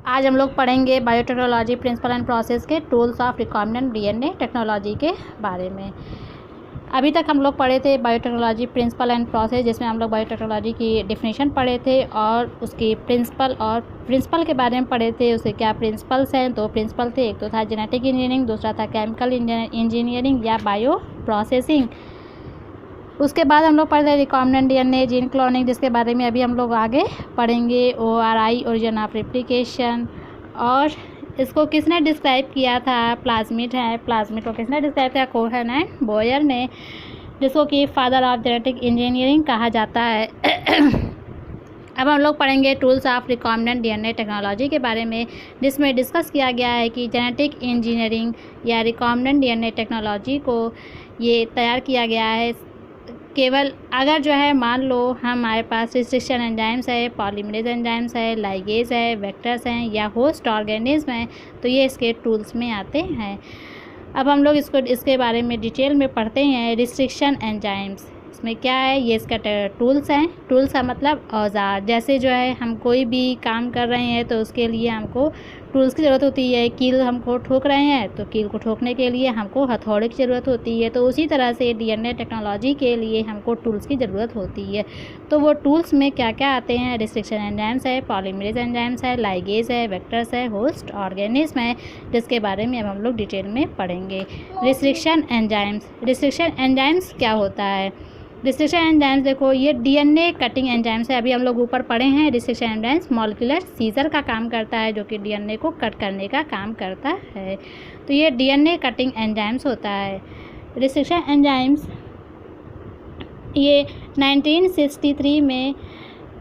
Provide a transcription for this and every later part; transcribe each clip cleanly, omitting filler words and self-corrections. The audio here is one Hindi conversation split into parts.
आज हम लोग पढ़ेंगे बायोटेक्नोलॉजी प्रिंसिपल एंड प्रोसेस के tools of recombinant DNA technology के बारे में। अभी तक हम लोग पढ़े थे बायोटेक्नोलॉजी प्रिंसिपल एंड प्रोसेस, जिसमें हम लोग बायोटेक्नोलॉजी की डेफिनेशन पढ़े थे और उसकी प्रिंसिपल के बारे में पढ़े थे। उसके क्या प्रिंसिपल्स हैं, दो प्रिंसिपल थे, एक तो था जेनेटिक इंजीनियरिंग, दूसरा था केमिकल इंजीनियरिंग या बायो प्रोसेसिंग। उसके बाद हम लोग पढ़ते हैं रिकॉम्बिनेंट डीएनए, जीन क्लोनिंग, जिसके बारे में अभी हम लोग आगे पढ़ेंगे। ORI, ओरिजिन ऑफ रेप्लिकेशन, और इसको किसने डिस्क्राइब किया था? प्लाज्मिड है। प्लाज्मिड को किसने डिस्क्राइब किया? कोहेन एंड बोयर ने, जिसको कि फादर ऑफ जेनेटिक इंजीनियरिंग कहा जाता है। अब हम लोग पढ़ेंगे tools of recombinant DNA technology के बारे में, जिसमें डिस्कस किया गया है कि जेनेटिक इंजीनियरिंग या रिकॉम्बिनेंट डीएनए टेक्नोलॉजी को ये तैयार किया गया है केवल अगर जो है मान लो हमारे पास रिस्ट्रिक्शन एंजाइम्स है, पॉलीमरेज एंजाइम्स है, लाइगेज है, वेक्टर्स हैं या होस्ट ऑर्गेनिज्म हैं, तो ये इसके टूल्स में आते हैं। अब हम लोग इसके बारे में डिटेल में पढ़ते हैं। रिस्ट्रिक्शन एंजाइम्स इसमें क्या है? ये इसका टूल्स हैं। टूल्स का मतलब औजार। जैसे जो है हम कोई भी काम कर रहे हैं तो उसके लिए हमको टूल्स की ज़रूरत होती है। कील हमको ठोक रहे हैं तो कील को ठोकने के लिए हमको हथौड़े की ज़रूरत होती है। तो उसी तरह से डीएनए टेक्नोलॉजी के लिए हमको टूल्स की ज़रूरत होती है। तो वो टूल्स में क्या क्या आते हैं? रिस्ट्रिक्शन एंजाइम्स है, पॉलीमरेज एंजाइम्स है, लाइगेज है, वेक्टर्स है, होस्ट ऑर्गेनिज्म है, जिसके बारे में अब हम लोग डिटेल में पढ़ेंगे। रिस्ट्रिक्शन एंजाइम्स क्या होता है? रिस्ट्रिक्शन एंजाइम्स देखो, ये डीएनए कटिंग एंजाइम्स है। अभी हम लोग ऊपर पढ़े हैं रिस्ट्रिक्शन एंजाइम्स मॉलिक्यूलर सीजर का काम करता है, जो कि डीएनए को कट करने का काम करता है। तो ये डीएनए कटिंग एंजाइम्स होता है। रिस्ट्रिक्शन एंजाइम्स ये 1963 में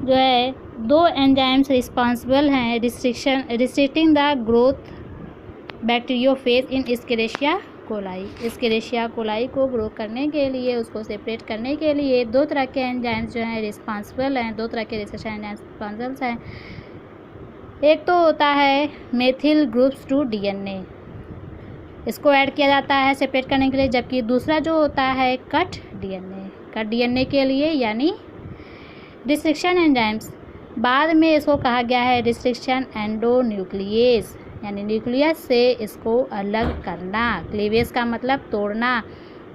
जो है दो एंजाइम्स रिस्पॉन्सिबल हैं restricting the growth bacteriophage in Escherichia coli. Escherichia coli को ग्रो करने के लिए, उसको सेपरेट करने के लिए दो तरह के एंजाइम्स जो हैं रिस्पॉन्सिबल हैं, दो तरह के रिस्ट्रिक्शन एंजाइम्स रिस्पॉन्सिबल हैं। एक तो होता है मेथिल ग्रुप्स टू डीएनए, इसको ऐड किया जाता है सेपरेट करने के लिए, जबकि दूसरा जो होता है कट डीएनए के लिए, यानी रिस्ट्रिक्शन एंजाइम्स। बाद में इसको कहा गया है रिस्ट्रिक्शन एंडोन्यूक्लियेज, यानी न्यूक्लियस से इसको अलग करना। क्लीवेज का मतलब तोड़ना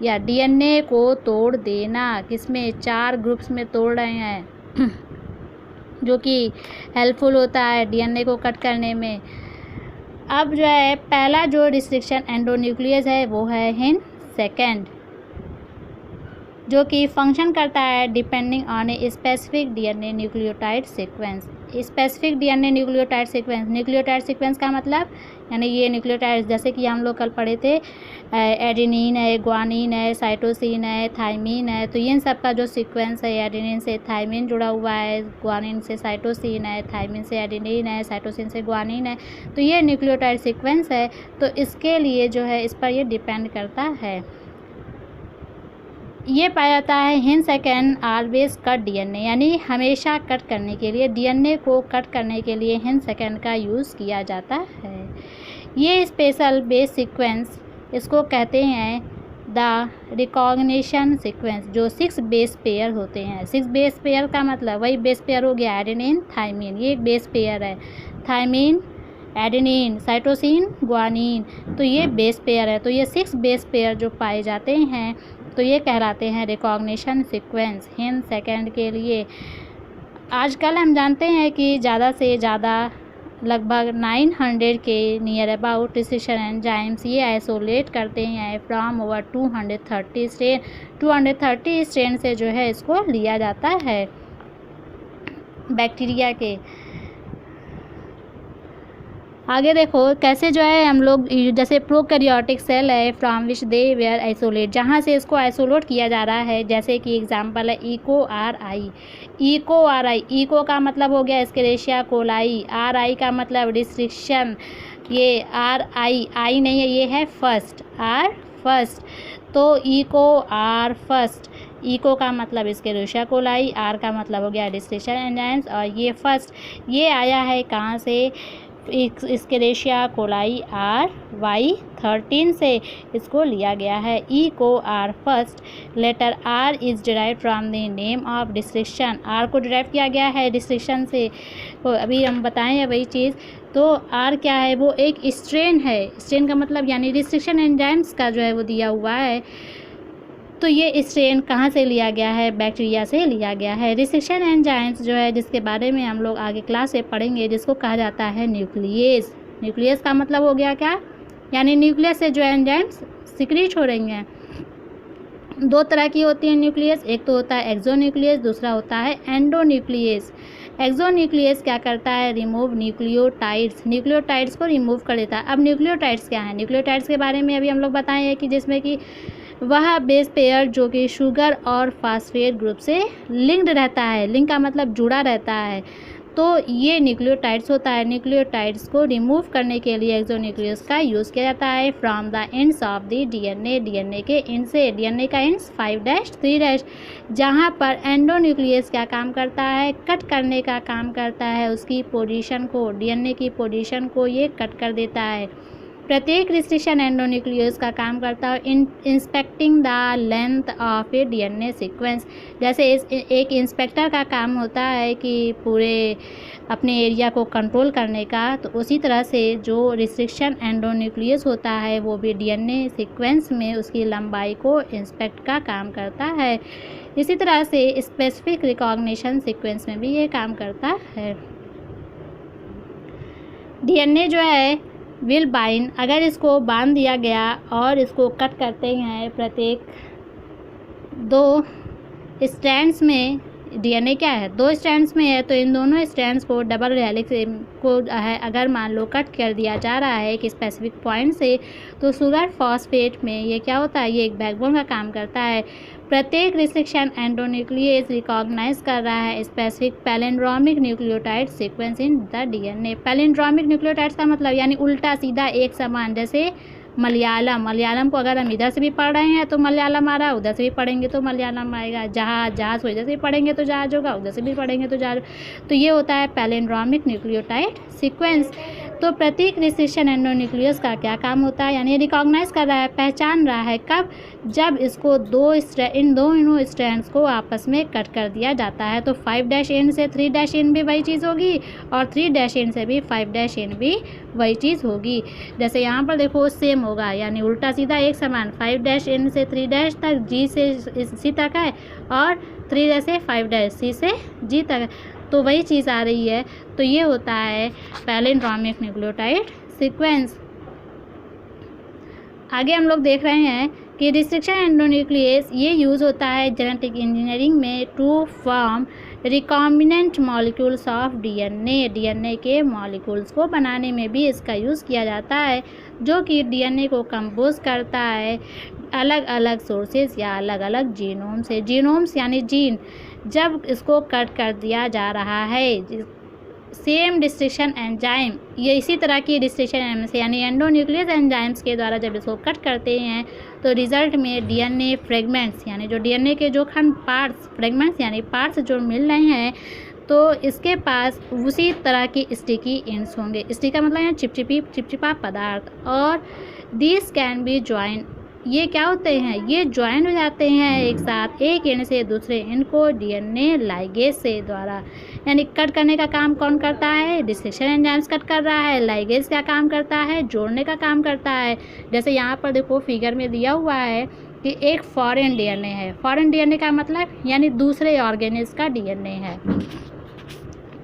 या डीएनए को तोड़ देना। किसमें? 4 ग्रुप्स में तोड़ रहे हैं जो कि हेल्पफुल होता है डीएनए को कट करने में। अब जो है पहला जो रिस्ट्रिक्शन एंडोन्यूक्लियस है वो है हिन सेकेंड, जो कि फंक्शन करता है depending on a specific DNA nucleotide sequence. Specific DNA nucleotide sequence का मतलब, यानी ये न्यूक्लियोटाइड जैसे कि हम लोग कल पढ़े थे, एडेनिन है, ग्वानिन है, साइटोसिन है, थाइमिन है। तो इन सब का जो सीक्वेंस है, एडेनिन से थाइमिन जुड़ा हुआ है, ग्वानिन से साइटोसिन है, थाइमिन से एडेनिन है, साइटोसिन से ग्वानिन है। तो ये न्यूक्लियोटाइड सीक्वेंस है, तो इसके लिए जो है इस पर ये डिपेंड करता है। ये पाया जाता है हिन सेकेंड ऑलवेज कट डीएनए, यानी हमेशा कट करने के लिए, डीएनए को कट करने के लिए हिन सेकेंड का यूज़ किया जाता है। ये स्पेशल बेस सीक्वेंस इसको कहते हैं द रिकॉग्निशन सीक्वेंस, जो 6 बेस पेयर होते हैं। 6 बेस पेयर का मतलब वही बेस पेयर हो गया एडेनिन थाइमिन, ये एक बेस पेयर है। थाइमिन, एडेनिन, साइटोसिन, ग्वानिन, तो ये बेस पेयर है। तो ये 6 बेस पेयर जो पाए जाते हैं तो ये कहलाते हैं रिकॉग्निशन सीक्वेंस हिन सेकेंड के लिए। आजकल हम जानते हैं कि ज़्यादा से ज़्यादा लगभग 900 के नियर अबाउट रिस्ट्रिक्शन एंजाइम्स ये आइसोलेट करते हैं फ्रॉम ओवर 230 स्ट्रेन से जो है इसको लिया जाता है बैक्टीरिया के। आगे देखो कैसे जो है हम लोग, जैसे प्रोकैरियोटिक सेल है from which they were isolate, जहाँ से इसको आइसोलेट किया जा रहा है। जैसे कि एग्जांपल है इको इको का मतलब हो गया एस्केरिशिया कोलाई, RI का मतलब रिस्ट्रिक्शन, ये आई नहीं है, ये है फर्स्ट, फर्स्ट, तो इको फर्स्ट। इको का मतलब एस्केरिशिया कोलाई, R का मतलब हो गया रिस्ट्रिक्शन एंजाइम्स, और ये फर्स्ट ये आया है कहाँ से? एस्केरिशिया कोलाई RY13 से इसको लिया गया है। ई को R first, letter R is derive from the name of restriction, R को डिराइव किया गया है रिस्ट्रिक्शन से, तो अभी हम बताएं वही चीज़। तो आर क्या है, वो एक स्ट्रेन है। स्ट्रेन का मतलब यानी रिस्ट्रिक्शन एंजाइम्स का जो है वो दिया हुआ है। तो ये स्ट्रेन कहाँ से लिया गया है, बैक्टीरिया से लिया गया है। रिस्ट्रिक्शन एंजाइम्स जो है जिसके बारे में हम लोग आगे क्लास में पढ़ेंगे, जिसको कहा जाता है न्यूक्लियस। न्यूक्लियस का मतलब हो गया क्या, यानी न्यूक्लियस से जो एंजाइम्स सिक्रीट हो रही हैं। दो तरह की होती है न्यूक्लियस, एक तो होता है एक्सोन्यूक्लियस, दूसरा होता है एंडोन्यूक्लियस। एक्सोन्यूक्लियस क्या करता है, रिमूव न्यूक्लियोटाइड्स, न्यूक्लियोटाइड्स को रिमूव कर देता है। अब न्यूक्लियोटाइड्स क्या है, न्यूक्लियोटाइड्स के बारे में अभी हम लोग बताए हैं कि जिसमें कि वह बेस पेयर जो कि शुगर और फास्फेट ग्रुप से लिंक्ड रहता है। लिंक का मतलब जुड़ा रहता है। तो ये न्यूक्लियोटाइड्स होता है। न्यूक्लियोटाइड्स को रिमूव करने के लिए एक्सोन्यूक्लियस का यूज़ किया जाता है from the ends of the DNA, DNA के एंड से। डीएनए का एंड्स 5' 3', जहाँ पर एंडोन्यूक्लियस क्या काम करता है, कट करने का काम करता है। उसकी पोजीशन को, डीएनए की पोजीशन को ये कट कर देता है। प्रत्येक रिस्ट्रिक्शन एंडोन्यूक्लियस का काम करता है inspecting the length of A DNA sequence. जैसे एक इंस्पेक्टर का काम होता है कि पूरे अपने एरिया को कंट्रोल करने का, तो उसी तरह से जो रिस्ट्रिक्शन एंडोन्यूक्लियस होता है वो भी डीएनए सीक्वेंस में उसकी लंबाई को इंस्पेक्ट का काम करता है। इसी तरह से स्पेसिफिक रिकॉग्निशन सीक्वेंस में भी ये काम करता है। डीएनए जो है विल बाइंड, अगर इसको बांध दिया गया और इसको कट करते हैं प्रत्येक 2 स्ट्रैंड्स में, डीएनए क्या है 2 स्ट्रैंड्स में है, तो इन दोनों स्ट्रैंड्स को डबल हेलिक्स को है अगर मान लो कट कर दिया जा रहा है एक स्पेसिफिक पॉइंट से, तो शुगर फॉस्फेट में ये क्या होता है, ये एक बैकबोन का काम करता है। प्रत्येक रिस्ट्रिक्शन एंडोन्यूक्लियस रिकॉग्नाइज कर रहा है specific palindromic nucleotide sequence in the DNA. Palindromic nucleotides का मतलब यानी उल्टा सीधा एक समान। जैसे मलयालम को अगर हम इधर से भी पढ़ रहे हैं तो मलयालम आ रहा है, उधर से भी पढ़ेंगे तो मलयालम आएगा। जहाज़ को इधर से भी पढ़ेंगे तो जहाज़ होगा, उधर से भी पढ़ेंगे तो जहाज़। तो ये होता है पैलिंड्रोमिक न्यूक्लियोटाइड सीक्वेंस। तो प्रत्येक रिस्ट्रिक्शन एंडोन्यूक्लियस का क्या काम होता है, यानी रिकॉग्नाइज कर रहा है, पहचान रहा है। कब, जब इसको इन दोनों स्ट्रैंड्स को आपस में कट कर दिया जाता है। तो 5' एंड से 3' एंड भी वही चीज़ होगी और 3' एंड से भी 5' एंड भी वही चीज़ होगी। जैसे यहाँ पर देखो सेम होगा, यानी उल्टा सीधा एक समान। 5' एंड से 3' तक, जी से सी तक है, और 3' से 5' सी से जी तक, तो वही चीज़ आ रही है। तो ये होता है पैलिंड्रोमिक न्यूक्लियोटाइड सीक्वेंस। आगे हम लोग देख रहे हैं कि रिस्ट्रिक्शन एंडोन्यूक्लियस ये यूज़ होता है जेनेटिक इंजीनियरिंग में to form recombinant molecules of DNA. DNA के मॉलिक्यूल्स को बनाने में भी इसका यूज़ किया जाता है, जो कि डीएनए को कंपोज करता है अलग अलग सोर्सेज या अलग अलग जीनोम से। जीनोम्स यानी जीन, जब इसको कट कर दिया जा रहा है सेम रिस्ट्रिक्शन एंजाइम, ये इसी तरह की रिस्ट्रिक्शन एंजाइम्स यानी एंडोन्यूक्लियस एंजाइम्स के द्वारा जब इसको कट करते हैं, तो रिज़ल्ट में डीएनए फ्रेगमेंट्स यानी जो डीएनए के जो खंड पार्ट्स, फ्रेगमेंट्स यानी पार्ट्स जो मिल रहे हैं, तो इसके पास उसी तरह की स्टिकी एंड्स होंगे। स्टिक का मतलब है चिपचिपा पदार्थ। और दिस कैन बी ज्वाइन, ये क्या होते हैं, ये ज्वाइन हो जाते हैं एक साथ एक एंड से दूसरे एंड को डीएनए लाइगेज से द्वारा। यानी कट करने का काम कौन करता है, रिस्ट्रिक्शन एंजाइम्स कट कर रहा है। लाइगेज क्या काम करता है, जोड़ने का काम करता है। जैसे यहाँ पर देखो फिगर में दिया हुआ है कि एक फॉरेन डीएनए है। फॉरेन डीएनए का मतलब यानी दूसरे ऑर्गेनिज का डीएनए है।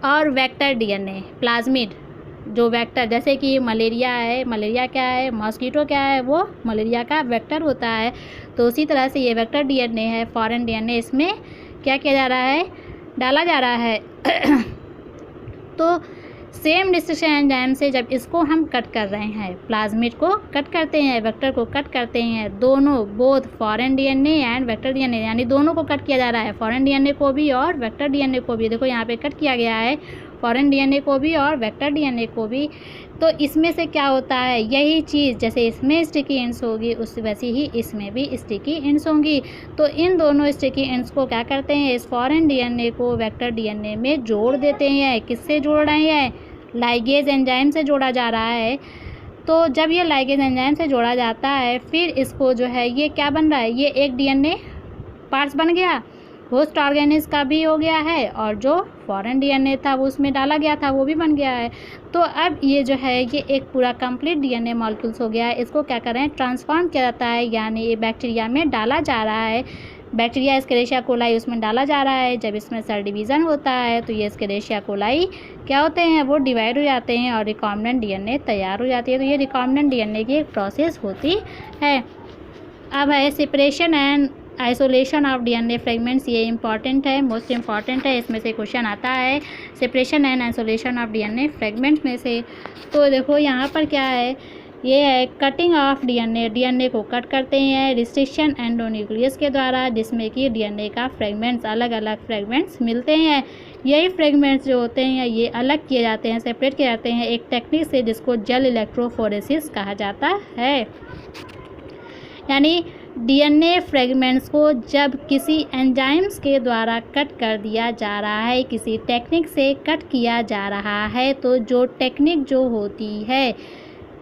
और वेक्टर डीएनए, प्लाज्मिड जो वेक्टर, जैसे कि मलेरिया है, मलेरिया क्या है, मॉस्किटो क्या है, वो मलेरिया का वेक्टर होता है। तो उसी तरह से ये वेक्टर डीएनए है, फॉरेन डीएनए, इसमें क्या किया जा रहा है, डाला जा रहा है। तो सेम रिस्ट्रिक्शन एंजाइम से जब इसको हम कट कर रहे हैं, प्लाज्मिड को कट करते हैं, वेक्टर को कट करते हैं, दोनों both foreign DNA and vector DNA, यानी दोनों को कट किया जा रहा है, फॉरेन डीएनए को भी और वेक्टर डीएनए को भी। देखो यहाँ पे कट किया गया है फॉरेन डीएनए को भी और वेक्टर डीएनए को भी। तो इसमें से क्या होता है, यही चीज़ जैसे इसमें स्टिकी एंड्स होगी उस वैसी ही इसमें भी स्टिकी एंड्स होंगी। तो इन दोनों स्टिकी एंड्स को क्या करते हैं, इस फॉरेन डीएनए को वेक्टर डीएनए में जोड़ देते हैं। किससे जोड़ रहे हैं, लाइगेज एंजाइम से जोड़ा जा रहा है। तो जब ये लाइगेज एंजाइम से जोड़ा जाता है, फिर इसको जो है ये क्या बन रहा है, ये एक डीएनए पार्ट्स बन गया। होस्ट ऑर्गेनिज का भी हो गया है और जो फॉरेन डीएनए था वो उसमें डाला गया था वो भी बन गया है। तो अब ये जो है ये एक पूरा कंप्लीट डीएनए मॉलिक्यूल्स हो गया है। इसको क्या करें, ट्रांसफॉर्म किया जाता है, यानी ये बैक्टीरिया में डाला जा रहा है। बैक्टीरिया एस्केरिशिया कोलाई उसमें डाला जा रहा है। जब इसमें सेल डिवीज़न होता है तो ये एस्केरिशिया कोलाई क्या होते हैं, वो डिवाइड हो जाते हैं और रिकॉम्बिनेंट डीएनए तैयार हो जाती है। तो ये रिकॉम्बिनेंट डीएनए की एक प्रोसेस होती है। अब है separation and isolation of DNA fragments. ये इंपॉर्टेंट है, मोस्ट इम्पॉर्टेंट है, इसमें से क्वेश्चन आता है separation and isolation of DNA fragments में से। तो देखो यहाँ पर क्या है, ये है कटिंग ऑफ डीएनए। डीएनए को कट करते हैं रिस्ट्रिक्शन एंडोन्यूक्लियस के द्वारा, जिसमें कि डीएनए का फ्रेगमेंट्स अलग अलग फ्रेगमेंट्स मिलते हैं। यही फ्रेगमेंट्स जो होते हैं ये अलग किए जाते हैं, सेपरेट किए जाते हैं एक टेक्निक से जिसको जेल इलेक्ट्रोफोरेसिस कहा जाता है। यानी डीएनए फ्रेगमेंट्स को जब किसी एंजाइम्स के द्वारा कट कर दिया जा रहा है, किसी टेक्निक से कट किया जा रहा है, तो जो टेक्निक जो होती है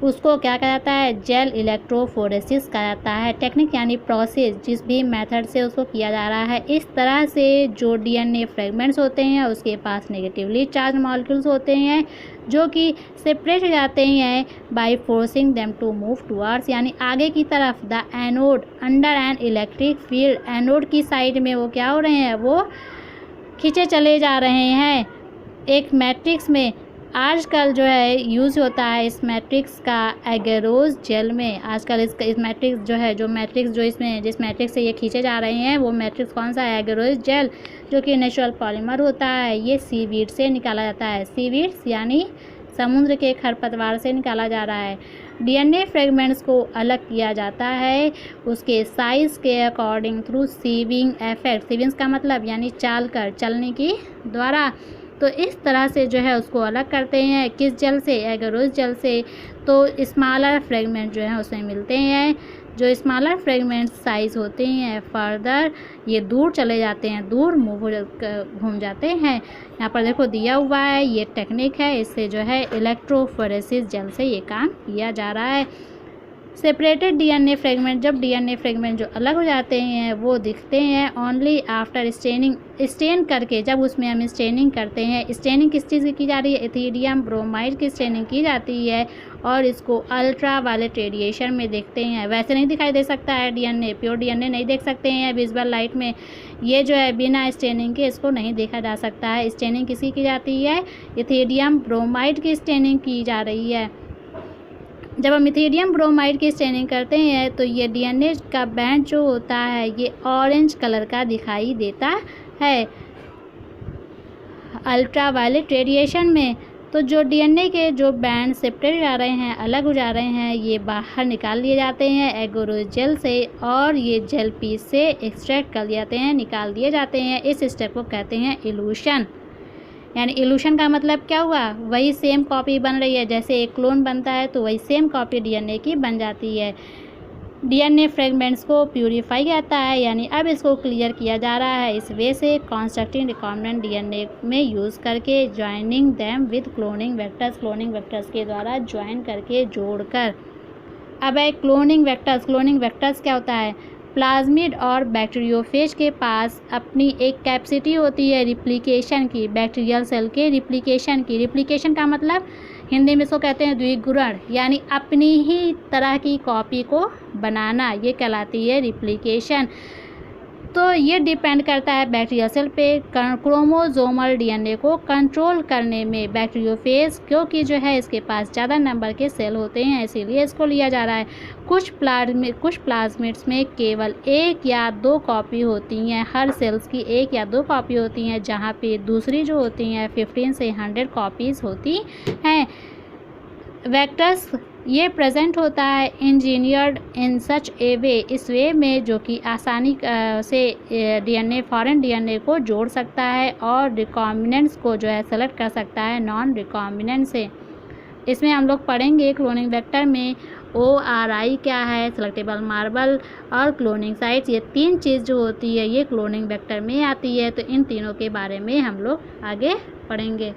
उसको क्या कहा जाता है, जेल इलेक्ट्रोफोरेसिस कहा जाता है। टेक्निक यानी प्रोसेस, जिस भी मेथड से उसको किया जा रहा है। इस तरह से जो डीएनए फ्रेगमेंट्स होते हैं उसके पास नेगेटिवली चार्ज मॉलिक्यूल्स होते हैं जो कि सेपरेट हो जाते हैं by forcing them to move towards, यानी आगे की तरफ the anode under an electric field. Anode की साइड में वो क्या हो रहे हैं, वो खींचे चले जा रहे हैं एक मैट्रिक्स में। आजकल जो है यूज़ होता है इस मैट्रिक्स का एगेरोज जेल में। आजकल इस मैट्रिक्स जो है, जो मैट्रिक्स जो इसमें जिस मैट्रिक्स से ये खींचे जा रहे हैं वो मैट्रिक्स कौन सा है, एगेरोज जेल, जो कि नेचुरल पॉलीमर होता है। ये सीवीड से निकाला जाता है। सीवीड्स यानी समुद्र के खरपतवार से निकाला जा रहा है। डीएनए फ्रेगमेंट्स को अलग किया जाता है उसके साइज़ के अकॉर्डिंग थ्रू सीविंग इफेक्ट। सीविंग्स का मतलब यानी चाल कर, चलने की द्वारा। तो इस तरह से जो है उसको अलग करते हैं, किस जल से, एगेरोज जल से। तो स्मॉलर फ्रेगमेंट जो है उसमें मिलते हैं। जो स्मॉलर फ्रेगमेंट साइज़ होते हैं फर्दर ये दूर चले जाते हैं, दूर मूव घूम जाते हैं। यहाँ पर देखो दिया हुआ है, ये टेक्निक है, इससे जो है इलेक्ट्रोफोरेसिस जल से ये काम किया जा रहा है। सेपरेटेड डीएनए फ्रेगमेंट, जब डीएनए फ्रेगमेंट जो अलग हो जाते हैं वो दिखते हैं ओनली आफ्टर स्टेनिंग। स्टेन करके, जब उसमें हम स्टेनिंग करते हैं, स्टेनिंग किस चीज़ की जा रही है, इथीडियम ब्रोमाइड की स्टेनिंग की जाती है और इसको अल्ट्रा वायलेट रेडिएशन में देखते हैं। वैसे नहीं दिखाई दे सकता है डीएनए, प्योर डीएनए नहीं देख सकते हैं विजिबल लाइट में। ये जो है बिना स्टेनिंग के इसको नहीं देखा जा सकता है। स्टेनिंग किसी की जाती है, इथीडियम ब्रोमाइड की स्टेनिंग की जा रही है। जब हम इथीडियम ब्रोमाइड की स्टेनिंग करते हैं तो ये डीएनए का बैंड जो होता है ये ऑरेंज कलर का दिखाई देता है अल्ट्रा वायलेट रेडिएशन में। तो जो डीएनए के जो बैंड सेपरेट जा रहे हैं, अलग हो जा रहे हैं, ये बाहर निकाल लिए जाते हैं एगेरोज जेल से और ये जेल पीस से एक्सट्रैक्ट कर लिए जाते हैं, निकाल दिए जाते हैं। इस स्टेप को कहते हैं इल्यूशन। यानी इल्यूशन का मतलब क्या हुआ, वही सेम कॉपी बन रही है। जैसे एक क्लोन बनता है तो वही सेम कॉपी डीएनए की बन जाती है। डीएनए फ्रेगमेंट्स को प्यूरिफाई जाता है, यानी अब इसको क्लियर किया जा रहा है इस वे से कंस्ट्रक्टिंग रिकॉम्बिनेंट डीएनए में यूज़ करके, joining them with cloning vectors. Cloning vectors के द्वारा ज्वाइन करके, जोड़कर। अब है क्लोनिंग वेक्टर्स। क्लोनिंग वेक्टर्स क्या होता है, प्लाज्मिड और बैक्टीरियोफेज के पास अपनी एक कैपेसिटी होती है रिप्लिकेशन की, बैक्टीरियल सेल के रिप्लिकेशन की। रिप्लिकेशन का मतलब हिंदी में इसको कहते हैं द्विगुणन, यानी अपनी ही तरह की कॉपी को बनाना, ये कहलाती है रिप्लिकेशन। तो ये डिपेंड करता है बैक्टीरियल सेल पे क्रोमोसोमल डीएनए को कंट्रोल करने में। बैक्टीरियोफेज क्योंकि जो है इसके पास ज़्यादा नंबर के सेल होते हैं इसीलिए इसको लिया जा रहा है। कुछ प्लाज्मिड्स में केवल 1 या 2 कॉपी होती हैं, हर सेल्स की 1 या 2 कॉपी होती हैं, जहाँ पे दूसरी जो होती हैं 15 से 100 कॉपीज़ होती हैं। वेक्टर्स ये प्रेजेंट होता है इंजीनियर्ड इन सच ए वे, इस वे में जो कि आसानी से डीएनए फॉरेन डीएनए को जोड़ सकता है और रिकॉम्बिनेंट्स को जो है सेलेक्ट कर सकता है नॉन रिकॉम्बिनेंट से। इसमें हम लोग पढ़ेंगे क्लोनिंग वेक्टर में ORI क्या है, सेलेक्टेबल मार्बल और क्लोनिंग साइट्स। ये 3 चीज़ जो होती है ये क्लोनिंग वेक्टर में आती है। तो इन तीनों के बारे में हम लोग आगे पढ़ेंगे।